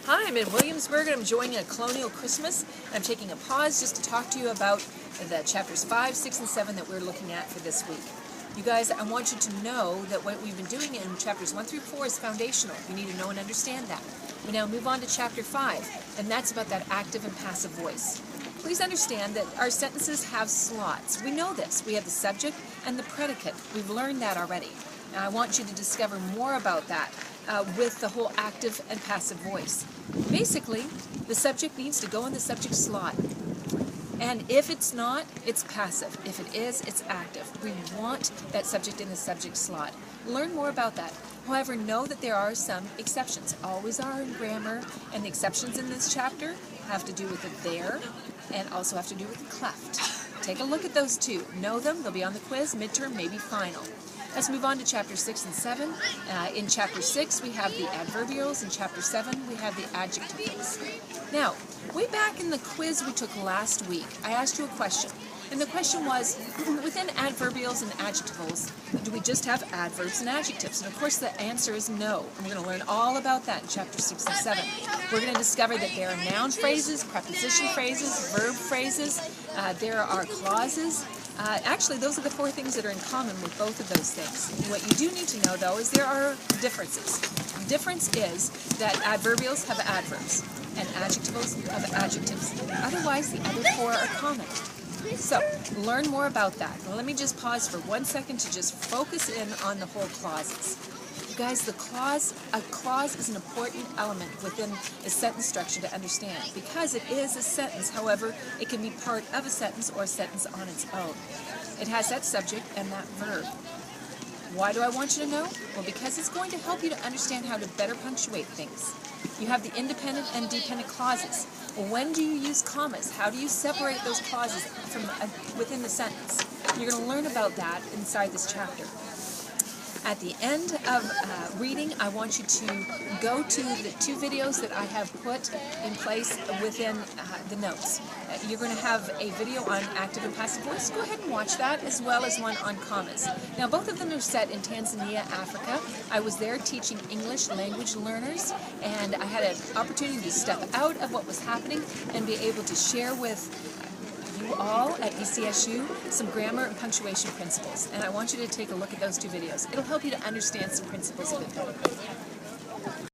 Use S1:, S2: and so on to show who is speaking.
S1: Hi, I'm in Williamsburg and I'm enjoying a colonial Christmas. I'm taking a pause just to talk to you about the chapters 5, 6, and 7 that we're looking at for this week. You guys, I want you to know that what we've been doing in chapters 1 through 4 is foundational. You need to know and understand that. We now move on to chapter 5, and that's about that active and passive voice. Please understand that our sentences have slots. We know this. We have the subject and the predicate. We've learned that already. Now, I want you to discover more about that with the whole active and passive voice. Basically, the subject needs to go in the subject slot. And if it's not, it's passive. If it is, it's active. We want that subject in the subject slot. Learn more about that. However, know that there are some exceptions. Always are in grammar, and the exceptions in this chapter have to do with the there and also have to do with the cleft. Take a look at those two. Know them. They'll be on the quiz, midterm, maybe final. Let's move on to chapter 6 and 7. In chapter 6, we have the adverbials. In chapter 7, we have the adjectives. Now, way back in the quiz we took last week, I asked you a question. And the question was, within adverbials and adjectivals, do we just have adverbs and adjectives? And of course the answer is no. And we're going to learn all about that in chapter 6 and 7. We're going to discover that there are noun phrases, preposition phrases, verb phrases, there are clauses. Actually, those are the four things that are in common with both of those things. What you do need to know, though, is there are differences. The difference is that adverbials have adverbs and adjectivals have adjectives. Otherwise, the other four are common. So, learn more about that. Now, let me just pause for 1 second to just focus in on the whole clauses. You guys, a clause is an important element within a sentence structure to understand because it is a sentence. However, it can be part of a sentence or a sentence on its own. It has that subject and that verb. Why do I want you to know? Well, because it's going to help you to understand how to better punctuate things. You have the independent and dependent clauses. When do you use commas? How do you separate those clauses from within the sentence? You're going to learn about that inside this chapter. At the end of reading, I want you to go to the two videos that I have put in place within the notes. You're going to have a video on active and passive voice. Go ahead and watch that, as well as one on commas. Now, both of them are set in Tanzania, Africa. I was there teaching English language learners, and I had an opportunity to step out of what was happening and be able to share with you all at ECSU some grammar and punctuation principles, and I want you to take a look at those two videos. It'll help you to understand some principles a bit better.